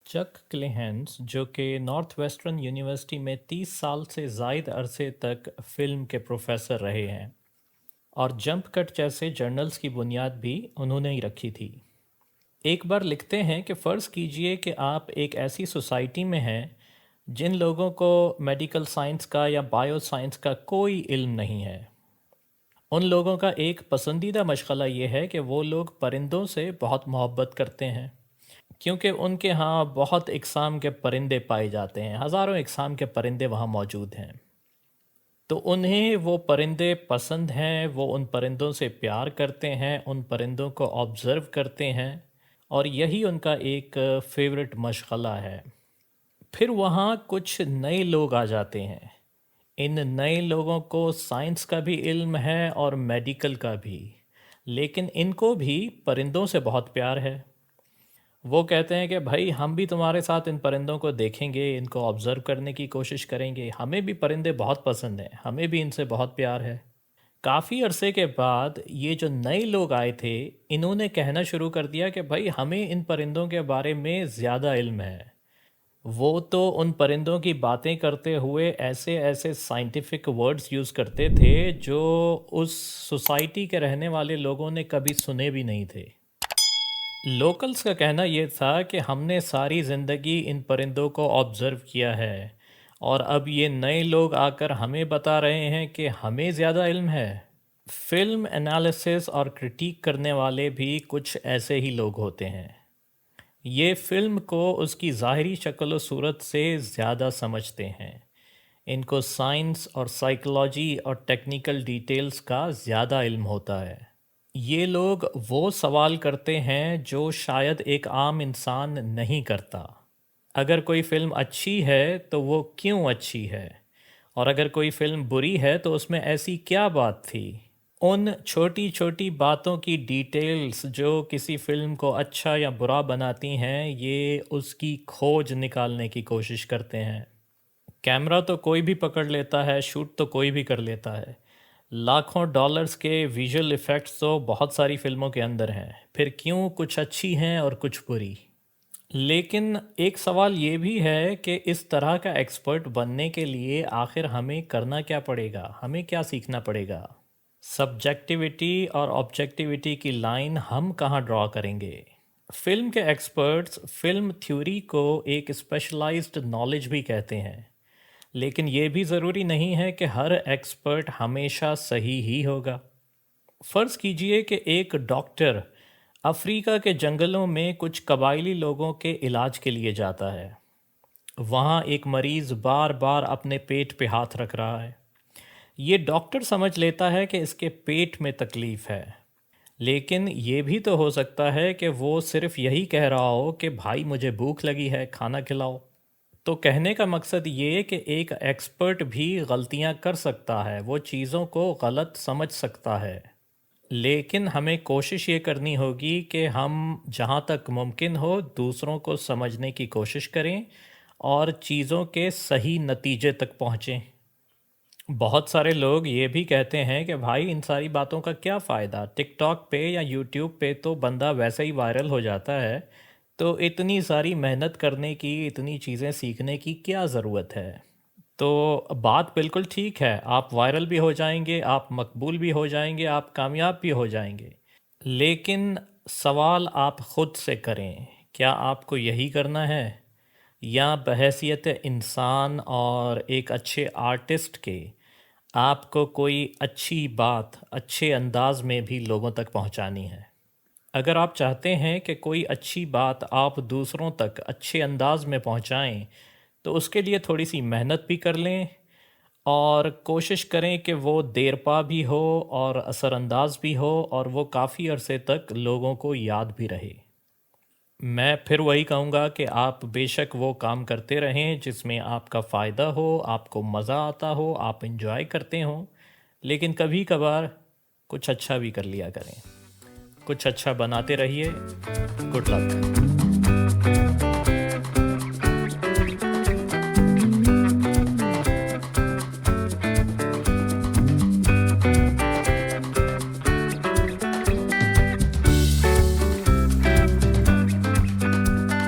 चक क्लेहेंस जो कि north western university में 30 साल से ज़ायद अरसे तक फ़िल्म के प्रोफेसर रहे हैं और जंप कट जैसे जर्नल्स की बुनियाद भी उन्होंने ही रखी थी। एक बार लिखते हैं कि फ़र्ज़ कीजिए कि आप एक ऐसी सोसाइटी में हैं जिन लोगों को मेडिकल साइंस का या बायो साइंस का कोई इल्म नहीं है। उन लोगों का एक पसंदीदा मशगला ये है कि वो लोग परिंदों से बहुत मोहब्बत करते हैं क्योंकि उनके यहाँ बहुत इकसाम के परिंदे पाए जाते हैं, हज़ारों इकसाम के परिंदे वहाँ मौजूद हैं। तो उन्हें वो परिंदे पसंद हैं, वो उन परिंदों से प्यार करते हैं, उन परिंदों को ऑब्ज़र्व करते हैं और यही उनका एक फ़ेवरेट मशगला है। फिर वहाँ कुछ नए लोग आ जाते हैं। इन नए लोगों को साइंस का भी इल्म है और मेडिकल का भी, लेकिन इनको भी परिंदों से बहुत प्यार है। वो कहते हैं कि भाई हम भी तुम्हारे साथ इन परिंदों को देखेंगे, इनको ऑब्ज़र्व करने की कोशिश करेंगे, हमें भी परिंदे बहुत पसंद हैं, हमें भी इनसे बहुत प्यार है। काफ़ी अरसे के बाद ये जो नए लोग आए थे, इन्होंने कहना शुरू कर दिया कि भाई हमें इन परिंदों के बारे में ज़्यादा इल्म है। वो तो उन परिंदों की बातें करते हुए ऐसे ऐसे साइंटिफिक वर्ड्स यूज़ करते थे जो उस सोसाइटी के रहने वाले लोगों ने कभी सुने भी नहीं थे। लोकल्स का कहना ये था कि हमने सारी ज़िंदगी इन परिंदों को ऑब्ज़र्व किया है और अब ये नए लोग आकर हमें बता रहे हैं कि हमें ज़्यादा इल्म है। फिल्म एनालिसिस और क्रिटिक करने वाले भी कुछ ऐसे ही लोग होते हैं। ये फिल्म को उसकी ज़ाहिरी शक्ल और सूरत से ज़्यादा समझते हैं। इनको साइंस और साइकोलॉजी और टेक्निकल डिटेल्स का ज़्यादा इल्म होता है। ये लोग वो सवाल करते हैं जो शायद एक आम इंसान नहीं करता। अगर कोई फ़िल्म अच्छी है तो वो क्यों अच्छी है? और अगर कोई फ़िल्म बुरी है तो उसमें ऐसी क्या बात थी? उन छोटी-छोटी बातों की डिटेल्स जो किसी फ़िल्म को अच्छा या बुरा बनाती हैं, ये उसकी खोज निकालने की कोशिश करते हैं। कैमरा तो कोई भी पकड़ लेता है, शूट तो कोई भी कर लेता है। लाखों डॉलर्स के विजुअल इफ़ेक्ट्स तो बहुत सारी फ़िल्मों के अंदर हैं, फिर क्यों कुछ अच्छी हैं और कुछ बुरी? लेकिन एक सवाल ये भी है कि इस तरह का एक्सपर्ट बनने के लिए आखिर हमें करना क्या पड़ेगा? हमें क्या सीखना पड़ेगा? सब्जेक्टिविटी और ऑब्जेक्टिविटी की लाइन हम कहाँ ड्रॉ करेंगे? फ़िल्म के एक्सपर्ट्स फ़िल्म थ्योरी को एक स्पेशलाइज्ड नॉलेज भी कहते हैं। लेकिन ये भी ज़रूरी नहीं है कि हर एक्सपर्ट हमेशा सही ही होगा। फ़र्ज़ कीजिए कि एक डॉक्टर अफ्रीका के जंगलों में कुछ कबायली लोगों के इलाज के लिए जाता है। वहाँ एक मरीज़ बार बार अपने पेट पे हाथ रख रहा है। ये डॉक्टर समझ लेता है कि इसके पेट में तकलीफ़ है, लेकिन ये भी तो हो सकता है कि वो सिर्फ़ यही कह रहा हो कि भाई मुझे भूख लगी है, खाना खिलाओ। तो कहने का मकसद ये कि एक एक्सपर्ट भी गलतियां कर सकता है, वो चीज़ों को गलत समझ सकता है, लेकिन हमें कोशिश ये करनी होगी कि हम जहाँ तक मुमकिन हो दूसरों को समझने की कोशिश करें और चीज़ों के सही नतीजे तक पहुँचें। बहुत सारे लोग ये भी कहते हैं कि भाई इन सारी बातों का क्या फ़ायदा, टिकटॉक पे या यूट्यूब पे तो बंदा वैसे ही वायरल हो जाता है, तो इतनी सारी मेहनत करने की, इतनी चीज़ें सीखने की क्या ज़रूरत है? तो बात बिल्कुल ठीक है, आप वायरल भी हो जाएंगे, आप मकबूल भी हो जाएंगे, आप कामयाब भी हो जाएंगे, लेकिन सवाल आप ख़ुद से करें, क्या आपको यही करना है? या बहैसियत इंसान और एक अच्छे आर्टिस्ट के आपको कोई अच्छी बात अच्छे अंदाज में भी लोगों तक पहुंचानी है? अगर आप चाहते हैं कि कोई अच्छी बात आप दूसरों तक अच्छे अंदाज में पहुंचाएं, तो उसके लिए थोड़ी सी मेहनत भी कर लें और कोशिश करें कि वो देरपा भी हो और असरअंदाज भी हो और वो काफ़ी अरसे तक लोगों को याद भी रहे। मैं फिर वही कहूँगा कि आप बेशक वो काम करते रहें जिसमें आपका फ़ायदा हो, आपको मज़ा आता हो, आप इंजॉय करते हों, लेकिन कभी कभार कुछ अच्छा भी कर लिया करें। कुछ अच्छा बनाते रहिए। Good luck.